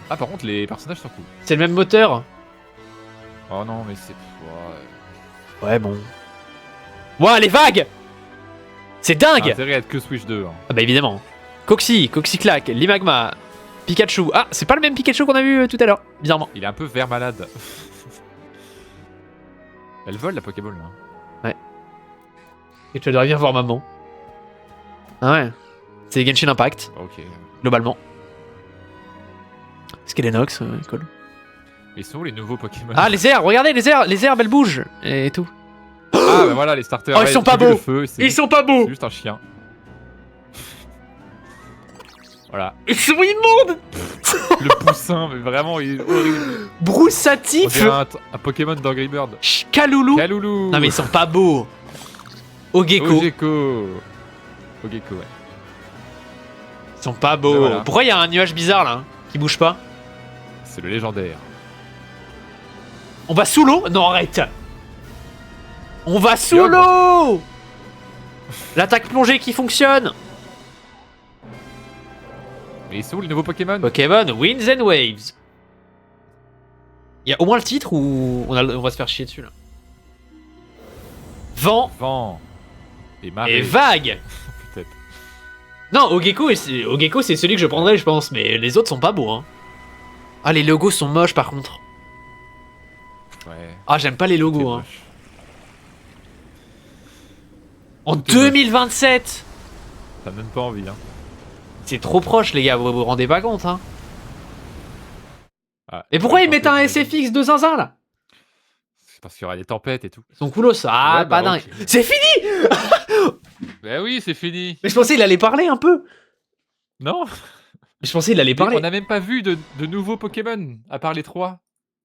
Ah par contre les personnages sont cool. C'est le même moteur. Oh non mais c'est. Ouais bon. Ouah, les vagues. C'est dingue. Intérêt à être que Switch 2. Hein. Ah bah évidemment. Coxyclac, Limagma, Pikachu. Ah, c'est pas le même Pikachu qu'on a vu tout à l'heure, bizarrement. Il est un peu vert malade. Elle vole la Pokéball là. Et tu devrais bien voir maman. Ah ouais. C'est Genshin Impact, Ok. globalement. Skelenox, cool. Ils sont où les nouveaux Pokémon? Ah, les airs, regardez les airs, elles bougent. Et tout. Ah bah voilà les starters. Oh, ils ouais, sont pas j'ai vu beaux. le feu, c'est Ils sont pas beaux. c'est juste un chien. Voilà. Ils sont immondes. Le poussin, mais vraiment, il est horrible. On Broussatif. dirait un Pokémon d'Angry Bird. Kaloulou. Kaloulou. Non mais ils sont pas beaux. Ogeko. Ogeko, ouais. Ils sont pas beaux. Ben voilà. Pourquoi il y a un nuage bizarre là, qui bouge pas? C'est le légendaire. On va sous l'eau? Non, arrête. On va sous Yo. l'eau. L'attaque plongée qui fonctionne. Mais ils sont où les nouveaux Pokémon? Pokémon Winds and Waves. Il y a au moins le titre ou on va se faire chier dessus là? Vent Vent. Et marée. et vague. Peut-être. Non, Ogeko c'est celui que je prendrais je pense, mais les autres sont pas beaux hein. Ah les logos sont moches par contre. Ouais. Ah j'aime pas les c'est logos hein. moche. En Tout est moche. 2027. T'as même pas envie, hein. C'est trop proche les gars, vous rendez pas compte hein. Ah, Et pourquoi ouais, ils mettent un SFX de zinzin là? C'est parce qu'il y aura des tempêtes et tout. Ils sont coolos ça. Ah Ouais, bah, pas dingue. ok. C'est fini. Bah oui, c'est fini. Mais je pensais qu'il allait parler un peu. Non. Je pensais qu'il allait Mais parler. on n'a même pas vu de nouveaux Pokémon, à part les 3.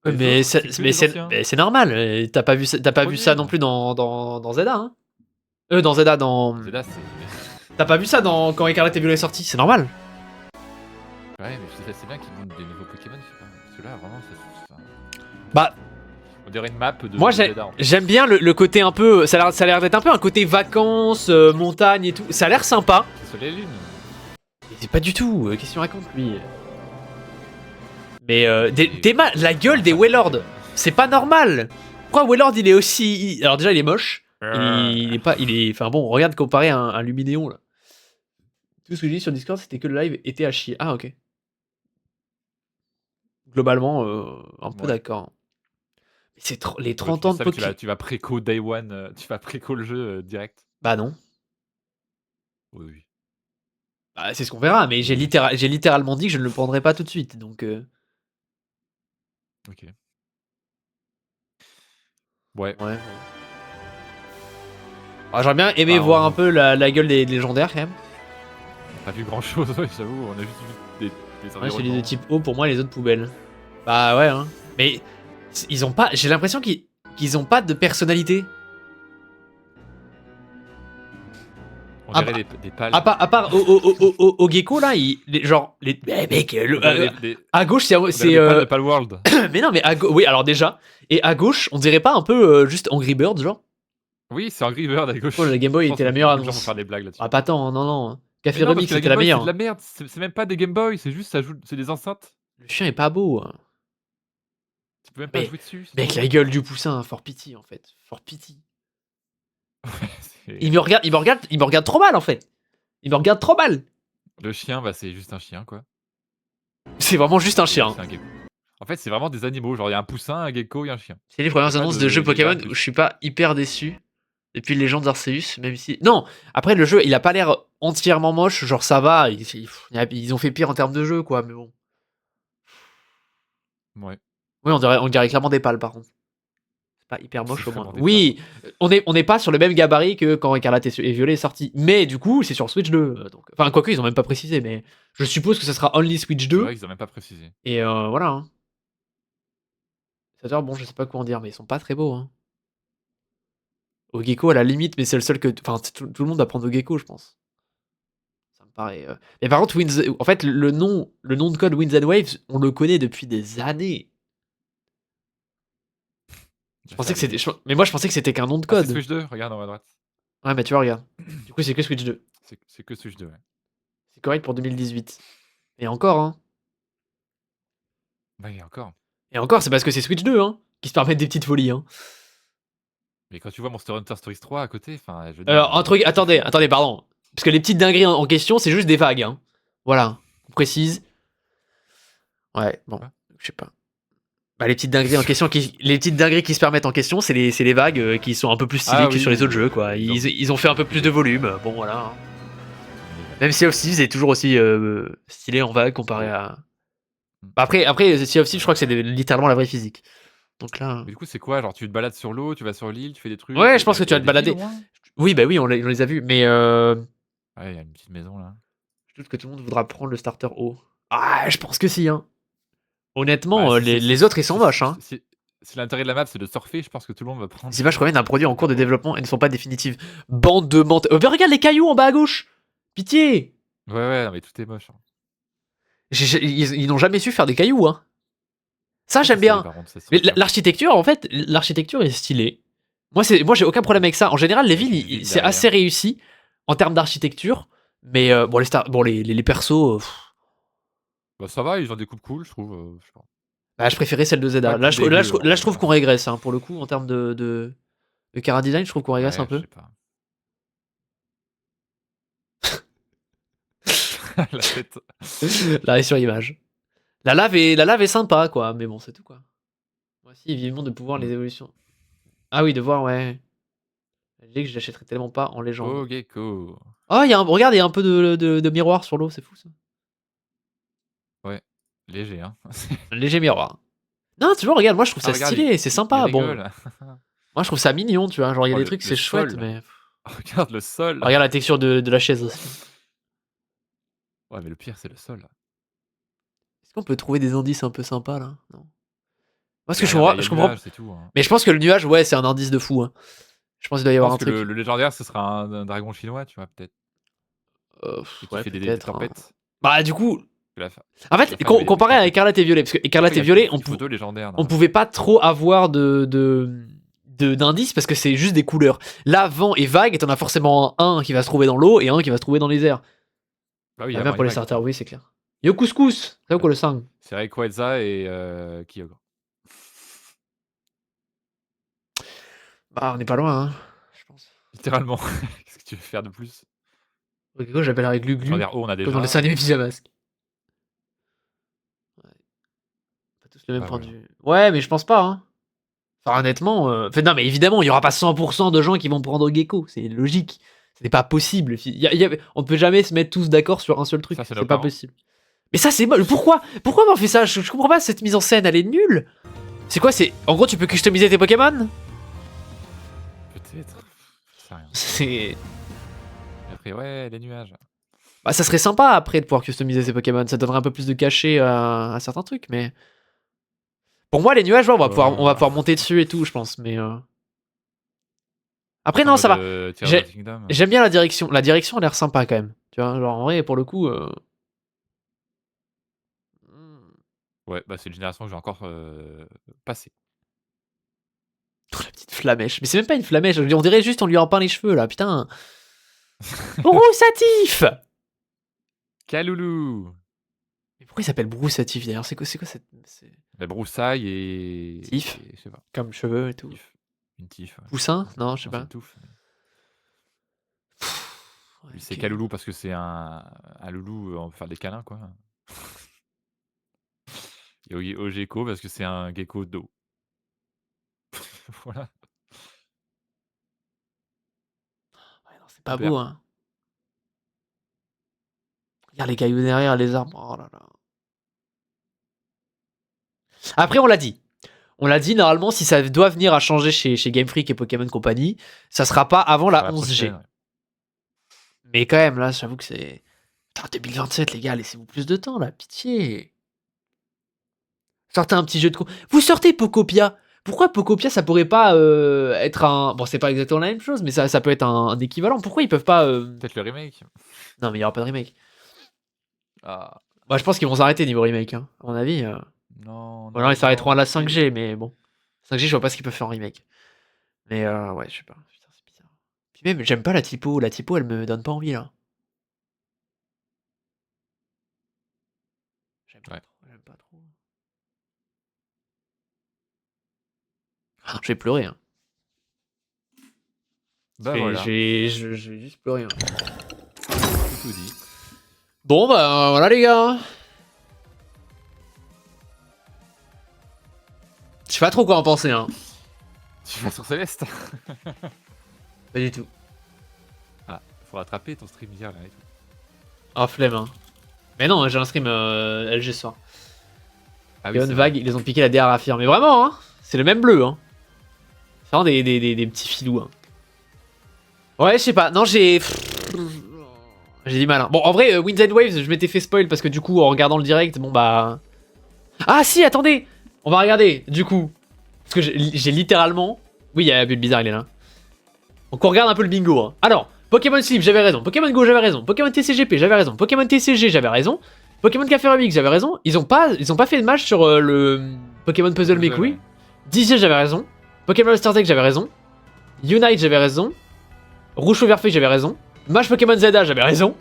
Les Mais autres, que des anciens. c'est normal. T'as pas vu ça Premier. non plus dans Zelda. Hein. Dans Zelda, dans. Zelda, c'est. T'as pas vu ça quand Écarlate et Violet est sorti, c'est normal. Ouais, mais c'est bien qu'ils montrent des nouveaux Pokémon, je sais pas. Parce que là, vraiment, ça. Bah, On dirait une map de moi Zelda. En fait. j'aime bien le côté un peu. Ça a l'air d'être un peu un côté vacances, montagne et tout. Ça a l'air sympa. C'est Soleil et Lune. Mais c'est pas du tout. Qu'est-ce qu'il raconte lui? Mais la gueule des Wailord, c'est pas normal. Pourquoi Wailord il est aussi. Alors déjà il est moche. Il est pas. Enfin bon, regarde comparé à un Luminéon là. Tout ce que j'ai dit sur Discord, c'était que le live était à chier. Ah, ok. Globalement, un peu d'accord. Mais c'est les 30 ans de Pokémon. Tu vas préco Day One, tu vas préco le jeu direct. Bah non. Oui. Bah, c'est ce qu'on verra, mais j'ai littéralement dit que je ne le prendrais pas tout de suite. Donc. Ok. Ouais. Alors, j'aurais bien aimé voir un peu la gueule des légendaires quand même. On a pas vu grand chose, ouais, j'avoue. On a juste vu des Ouais, celui environnements. de type O, pour moi, les autres poubelles. Bah ouais, hein. Mais ils ont pas. J'ai l'impression qu'ils ont pas de personnalité. On dirait des pales. À part au gecko là, genre les mec, à gauche c'est des pales de Palworld. mais non mais oui alors déjà et à gauche on dirait pas un peu juste Angry Birds genre. Oui, c'est Angry Bird à gauche. Oh, le Game Boy était la meilleure Les gens vont annonce. faire des blagues là-dessus. Ah pas tant, non. Café Mais non, Remix parce que c'était la meilleure. C'est de la merde, c'est même pas des Game Boy, c'est juste ça joue, c'est des enceintes. Le chien est pas beau. Tu peux même pas jouer dessus. Mec la gueule du poussin, fort pity en fait, fort pity. Ouais, il me regarde trop mal en fait. Il me regarde trop mal. Le chien, bah c'est juste un chien quoi. C'est vraiment juste un chien. C'est un gecko. En fait, c'est vraiment des animaux, genre il y a un poussin, un gecko et un chien. C'est les premières annonces de jeux Pokémon où je suis pas hyper déçu. Depuis Legends Arceus, même si. Non, après le jeu, il a pas l'air entièrement moche, genre ça va, ils ont fait pire en termes de jeu, quoi, mais bon. Ouais. Oui, on dirait clairement des pales, par contre. C'est pas hyper moche C'est au moins. vraiment des Oui, on est pas sur le même gabarit que quand Écarlate et Violet est sorti. Mais du coup, c'est sur Switch 2. Donc. Enfin, quoique, ils ont même pas précisé, mais je suppose que ça sera only Switch C'est 2. vrai qu'ils ont même pas précisé. Et voilà. Hein. C'est-à-dire, bon, je sais pas quoi en dire, mais ils sont pas très beaux. Hein. Au gecko, à la limite, mais c'est le seul que. Enfin, tout le monde va prendre au gecko, je pense. Ça me paraît. Mais par contre, en fait, le nom de code Winds and Waves, on le connaît depuis des années. Je pensais que c'était. Mais moi, je pensais que c'était qu'un nom de code. C'est Switch 2, regarde en haut à droite. Ouais, mais tu vois, regarde. Du coup, c'est que Switch 2. C'est que Switch 2, ouais. C'est correct pour 2018. Et encore, hein. Ouais, encore. Et encore, c'est parce que c'est Switch 2, hein, qui se permettent des petites folies, hein. Mais quand tu vois Monster Hunter Stories 3 à côté, enfin, je veux Un truc. Attendez, pardon. Parce que les petites dingueries en question, c'est juste des vagues, hein. Voilà. On précise. Ouais, bon. Je sais pas. Bah, les petites dingueries en question, les petites dingueries qui se permettent en question, c'est les vagues qui sont un peu plus stylées que sur les autres jeux, quoi. Ils ont fait un peu plus de volume, bon voilà. Même Sea of Thieves est toujours aussi stylé en vague comparé à. Bah, après Sea of Thieves, je crois que c'est littéralement la vraie physique. Donc là. Mais du coup, c'est quoi? Genre, tu te balades sur l'eau, tu vas sur l'île, tu fais des trucs. Ouais, je pense que tu vas te balader. Oui, bah oui, on les a vus, mais. Ouais, il y a une petite maison là. Je doute que tout le monde voudra prendre le starter haut. Ah, je pense que si, hein. Honnêtement, Bah, les autres ils sont moches, hein. Si l'intérêt de la map c'est de surfer, je pense que tout le monde va prendre. Ces images proviennent d'un produit en cours de développement et ne sont pas définitives. Bande de menteurs. Mais regarde les cailloux en bas à gauche. Pitié. Ouais, non, mais tout est moche. Hein. Ils n'ont jamais su faire des cailloux, hein. Ça, j'aime bien. Mais l'architecture, en fait, l'architecture est stylée. Moi, j'ai aucun problème avec ça. En général, les villes, c'est assez réussi en termes d'architecture. Mais bon, les persos. Bah, ça va, ils ont des coupes cool, je trouve. Je sais pas. Bah, je préférais celle de Zelda. Là, je trouve qu'on régresse, hein, pour le coup, en termes de Chara Design, je trouve qu'on régresse un peu. Je sais pas. La tête. L'arrêt sur image. La lave est sympa, quoi, mais bon, c'est tout, quoi. Moi aussi, vivement de pouvoir les évolutions. Ah oui, de voir, ouais. Je dis que je l'achèterais tellement pas en légende. Oh, gecko. Oh, regarde, il y a un peu de miroir sur l'eau, c'est fou, ça. Ouais, léger, hein. Léger miroir. Non, tu vois, regarde, moi je trouve ça stylé, c'est sympa, bon. Moi je trouve ça mignon, tu vois, genre il y a des trucs, c'est chouette, mais... Regarde le sol. Regarde la texture de la chaise aussi. Ouais, mais le pire, c'est le sol. qu'on peut trouver des indices un peu sympas là? Non. Parce que Ouais, je bah, comprends, y a je le comprends. nuage, c'est tout. Hein. Mais je pense que le nuage, ouais, c'est un indice de fou. Hein. Je pense qu'il doit y Je avoir pense un que truc. le légendaire, ce sera un dragon chinois, tu vois, peut-être. Et qui Ouais, fait des peut-être. Hein. tempêtes. Bah, du coup, Que la en la fait, femme, elle est comparé à tempête. Écarlate et Violet, parce que Écarlate Après, et il y a Violet, plus de photos légendaires. on pouvait pas trop avoir d'indices parce que c'est juste des couleurs. Là, vent et vague, t'en as forcément un qui va se trouver dans l'eau et un qui va se trouver dans les airs. Bah oui, il y Ah, a même moins pour les vagues. starters, oui, c'est clair. Yo couscous, c'est quoi le sang? C'est Rayquaza et Kyogre. Bah, on n'est pas loin, hein, je pense. Littéralement. Qu'est-ce que tu veux faire de plus? Ok, quoi, j'appellerais Glu-Glu, Légendaire eau, on a comme dans le dessin déjà. animé Pyjamasque. Ouais. Pas tous le même Bah point voilà. de vue. Ouais, mais je pense pas, hein. Enfin, honnêtement, enfin, non, mais évidemment, il y aura pas 100% de gens qui vont prendre Gecko, c'est logique. C'est pas possible. On ne peut jamais se mettre tous d'accord sur un seul truc, Ça, c'est c'est nos pas parents. possible. Mais ça, c'est moche. Pourquoi on fait ça? Je comprends pas, cette mise en scène, elle est nulle. C'est quoi? C'est en gros, tu peux customiser tes Pokémon? Peut-être. Je sais rien. C'est. Et après, ouais, les nuages. Bah, ça serait sympa après de pouvoir customiser ses Pokémon. Ça donnerait un peu plus de cachet à certains trucs, mais. Pour moi, les nuages, ouais, on va pouvoir monter dessus et tout, je pense. Mais. Après, En non, ça va. mode, Tears of the Kingdom. J'aime bien la direction. La direction a l'air sympa quand même. Tu vois, genre en vrai, pour le coup. Ouais, bah c'est une génération que j'ai encore passée. La petite flamèche. Mais c'est même pas une flamèche. On dirait juste on lui a repeint les cheveux là. Putain. Broussatif. Kaloulou. Mais pourquoi il s'appelle Broussatif d'ailleurs? C'est quoi cette. La broussaille et. Tif. Je sais pas. Comme cheveux et tout. Tif. Une tif. Ouais. Poussin? Non, je sais Non, pas. c'est une touffe. Ouais, Lui, c'est ok. Kaloulou parce que c'est un loulou, on peut faire des câlins quoi. Et Ogeko parce que c'est un gecko d'eau. Voilà. Ouais, non, c'est pas Super. beau, hein. Regarde les cailloux derrière, les arbres. Oh là là. Après, on l'a dit. On l'a dit, normalement, si ça doit venir à changer chez Game Freak et Pokémon Company, ça sera pas avant la À la 11G. prochaine, ouais. Mais quand même, là, j'avoue que c'est. Putain, 2027, les gars, laissez-vous plus de temps, là, pitié. Sortez un petit jeu de con. Vous sortez Pocopia. Pourquoi Pocopia, ça pourrait pas être un. Bon, c'est pas exactement la même chose, mais ça peut être un équivalent. Pourquoi ils peuvent pas. Peut-être le remake. Non, mais il y aura pas de remake. Ah. Bah, je pense qu'ils vont s'arrêter niveau remake, hein. À mon avis. Non. Ou alors ils s'arrêteront à la 5G, mais bon. 5G, je vois pas ce qu'ils peuvent faire en remake. Mais ouais, je sais pas. Putain, c'est bizarre. Puis même, j'aime pas la typo. La typo, elle me donne pas envie, là. J'aime pas Ouais. trop. J'aime pas trop. Ah, je vais pleurer, hein. Bah voilà. Je vais juste pleurer, hein. Tout dit. Bon, bah voilà, les gars. Je sais pas trop quoi en penser, hein. Tu vas sur Céleste. Pas du tout. Ah, faut rattraper ton stream hier là et tout. Ah, flemme, hein. Mais non, j'ai un stream LG ce soir. Ah oui, Léon c'est Vague, vrai. ils les ont piqué la DR à Fir. Mais vraiment, hein. C'est le même bleu, hein. C'est vraiment des petits filous, hein. Ouais, je sais pas. Non, j'ai du mal, hein. Bon, en vrai, Winds and Waves, je m'étais fait spoil parce que du coup, en regardant le direct, bon bah. Ah, si, attendez. On va regarder, du coup. Parce que j'ai littéralement. Oui, il y a Bulbizarre, il est là. Donc on regarde un peu le bingo, hein. Alors, Pokémon Sleep, j'avais raison. Pokémon Go, j'avais raison. Pokémon TCGP, j'avais raison. Pokémon TCG, j'avais raison. Pokémon Café Remix, j'avais raison. Ils ont pas fait de match sur le Pokémon Puzzle Make Ouais. DJ, j'avais raison. Pokémon Star Deck, j'avais raison. Unite, j'avais raison. Rouge Feu Vert Feuille, j'avais raison. Match Pokémon Zelda, j'avais raison.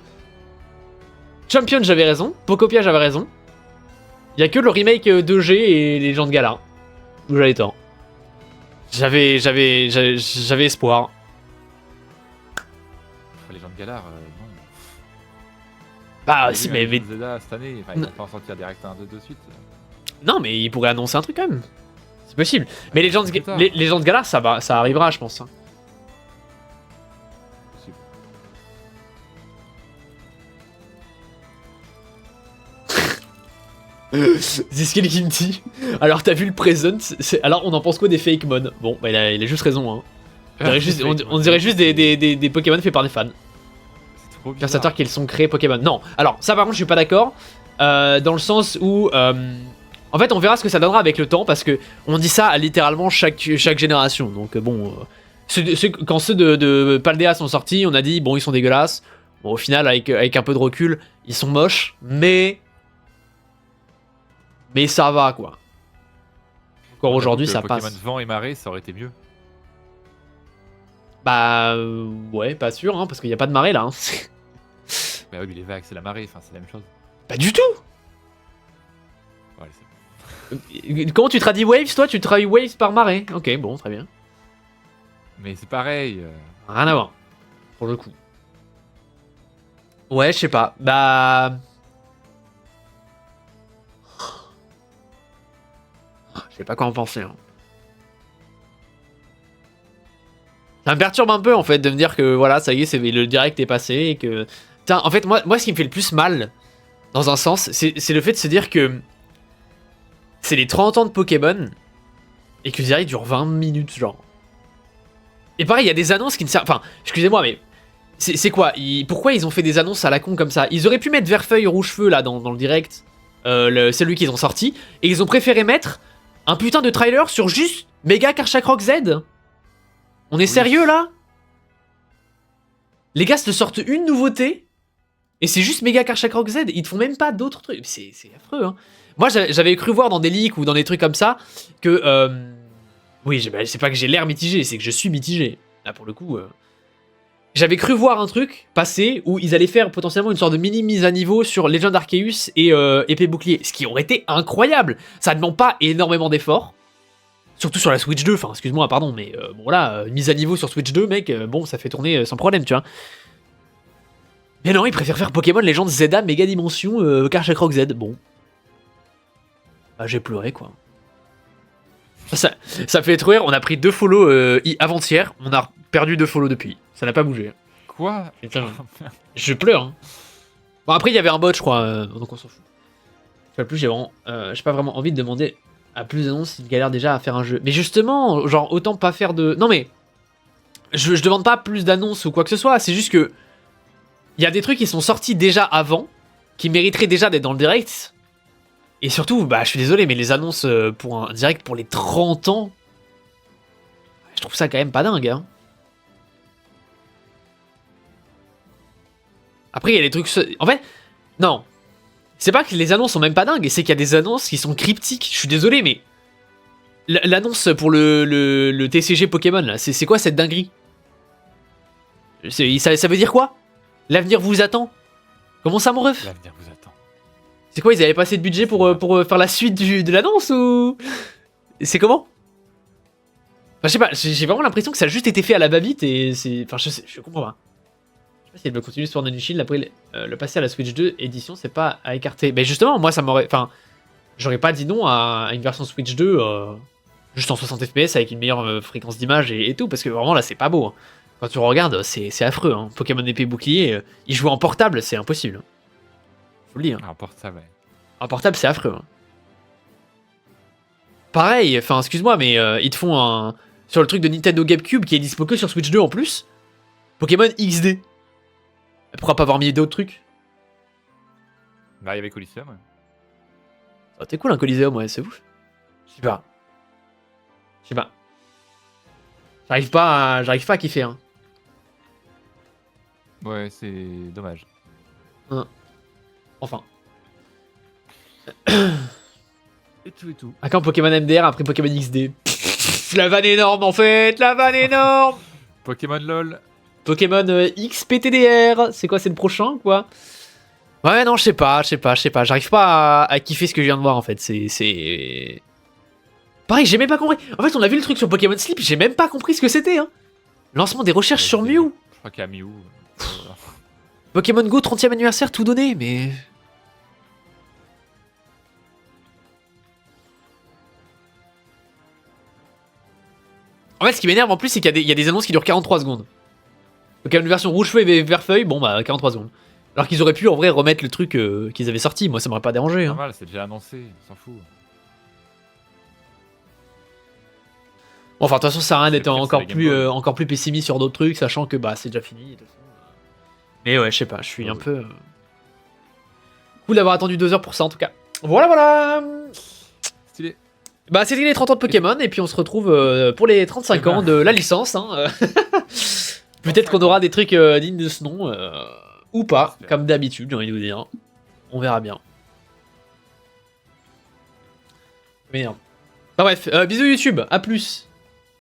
Champion, j'avais raison. Pocopia, j'avais raison. Il y a que le remake 2G et les gens de Gala où j'avais tort. J'avais espoir. Les gens de Galar, non. Bah J'ai si, vu mais, un jeu de Zelda cette année, enfin, ils Non. vont pas en sortir direct un 2 de suite. non, mais ils pourraient annoncer un truc quand même. C'est possible. Mais les gens de, Plus tard. les gens de Gala, ça arrivera, je pense, hein. Possible. Ziskel qui me dit. Alors t'as vu le present, alors on en pense quoi des fake mods? Bon, bah il a juste raison, hein. On dirait juste des Pokémon faits par des fans. C'est trop bizarre. Castateur qu'ils sont créés Pokémon. Non, alors ça par contre je suis pas d'accord. dans le sens où... en fait, on verra ce que ça donnera avec le temps, parce que on dit ça à littéralement chaque génération. Donc bon, quand ceux de Paldea sont sortis, on a dit, bon, ils sont dégueulasses. Bon, au final, avec un peu de recul, ils sont moches, mais ça va, quoi. Encore aujourd'hui, ça passe. Pokémon vent et marée, ça aurait été mieux. Bah ouais, pas sûr, hein, parce qu'il n'y a pas de marée là. Hein. Bah oui, mais les vagues, c'est la marée, enfin, c'est la même chose. Pas du tout. Ouais, c'est... Comment tu traduis waves, toi? Tu traduis waves par marée. Ok, bon, très bien. Mais c'est pareil. Rien à voir, pour le coup. Ouais, je sais pas. Bah... Je sais pas quoi en penser. Hein. Ça me perturbe un peu, en fait, de me dire que, voilà, ça y est, le direct est passé et que... Putain, en fait, moi, ce qui me fait le plus mal, dans un sens, c'est le fait de se dire que... C'est les 30 ans de Pokémon, et que le direct dure 20 minutes, genre. Et pareil, il y a des annonces qui ne servent... Enfin, excusez-moi, mais... C'est quoi? Pourquoi ils ont fait des annonces à la con comme ça? Ils auraient pu mettre Verfeuille Rouge-Feu, là, dans le direct, celui qu'ils ont sorti, et ils ont préféré mettre un putain de trailer sur juste Mega Karchakroc Z. On est sérieux, là? Les gars se sortent une nouveauté, et c'est juste Mega Karchakroc Z. Ils te font même pas d'autres trucs. C'est affreux, hein. Moi, j'avais cru voir dans des leaks ou dans des trucs comme ça que... Oui, c'est pas que j'ai l'air mitigé, c'est que je suis mitigé. Là, pour le coup... J'avais cru voir un truc passer où ils allaient faire potentiellement une sorte de mini mise à niveau sur Legend Arceus et Épée Bouclier. Ce qui aurait été incroyable. Ça ne demande pas énormément d'efforts. Surtout sur la Switch 2, enfin excuse-moi, pardon, mais bon voilà, mise à niveau sur Switch 2, mec, bon, ça fait tourner sans problème, tu vois. Mais non, ils préfèrent faire Pokémon Legends Zelda Méga Dimension Karchakroc Z, bon. Bah j'ai pleuré, quoi. Ça fait trop rire, on a pris 2 follow avant-hier, on a perdu 2 follow depuis. Ça n'a pas bougé. Quoi? Putain, je pleure. Hein. Bon, après, il y avait un bot, je crois, donc on s'en fout. Pas plus, j'ai pas vraiment envie de demander à plus d'annonces, il galère déjà à faire un jeu. Mais justement, genre, autant pas faire de... Non mais, je demande pas plus d'annonces ou quoi que ce soit, c'est juste que... Il y a des trucs qui sont sortis déjà avant, qui mériteraient déjà d'être dans le direct. Et surtout, bah, je suis désolé, mais les annonces pour un direct pour les 30 ans... Je trouve ça quand même pas dingue, hein. Après, il y a des trucs... En fait, non. C'est pas que les annonces sont même pas dingues, c'est qu'il y a des annonces qui sont cryptiques. Je suis désolé, mais... L'annonce pour le TCG Pokémon, là, c'est quoi cette dinguerie? Ça veut dire quoi? L'avenir vous attend? Comment ça, mon ref? L'avenir vous attend. C'est quoi, ils avaient pas assez de budget pour faire la suite de l'annonce, ou... C'est comment? Enfin, je sais pas, j'ai vraiment l'impression que ça a juste été fait à la va-vite, et c'est... Enfin, je comprends pas. Je sais pas si elle veut continuer Sword and Shield après le passer à la Switch 2 édition, c'est pas à écarter. Mais justement, moi ça m'aurait... Enfin, j'aurais pas dit non à une version Switch 2 juste en 60 FPS avec une meilleure fréquence d'image et tout, parce que vraiment là c'est pas beau. Hein. Quand tu regardes, c'est affreux. Hein. Pokémon épée bouclier, y jouer en portable, c'est impossible. Faut le dire. Ah, en portable, ouais. En portable, c'est affreux. Hein. Pareil, enfin excuse-moi, mais ils te font un... Sur le truc de Nintendo GameCube qui est dispo que sur Switch 2 en plus, Pokémon XD. Pourquoi pas avoir mis d'autres trucs? Bah, il y avait Coliseum, ouais. Oh, t'es cool un Coliseum, ouais, c'est ouf. Je sais pas. J'arrive pas à kiffer, hein. Ouais, c'est dommage. Enfin. Et tout. À quand Pokémon MDR après Pokémon XD? La vanne énorme en fait, la vanne énorme. Pokémon LOL. Pokémon XPTDR, c'est quoi, c'est le prochain quoi? Ouais non, je sais pas, j'arrive pas à kiffer ce que je viens de voir en fait, c'est... Pareil, j'ai même pas compris, en fait on a vu le truc sur Pokémon Sleep, j'ai même pas compris ce que c'était hein. Lancement des recherches sur Mew. Je crois qu'il y a Mew. Pokémon Go 30e anniversaire, tout donné, mais... En fait, ce qui m'énerve en plus, c'est qu'il y a des annonces qui durent 43 secondes. Donc, il y a une version rouge-feu et vert-feuille, bon bah 43 secondes. Alors qu'ils auraient pu en vrai remettre le truc qu'ils avaient sorti, moi ça m'aurait pas dérangé. Hein. Normal, c'est déjà annoncé, on s'en fout. Bon, enfin, de toute façon, ça sert à rien d'être pire, encore plus pessimiste sur d'autres trucs, sachant que bah c'est déjà fini. Mais ouais, je sais pas, je suis un peu. Cool d'avoir attendu 2 heures pour ça en tout cas. Voilà. Stylé. Bah c'était les 30 ans de Pokémon et puis on se retrouve pour les 35 ans de la licence. Hein. Peut-être qu'on aura des trucs dignes de ce nom ou pas, comme d'habitude, j'ai envie de vous dire. On verra bien. Merde. Enfin bref, bisous YouTube, à plus.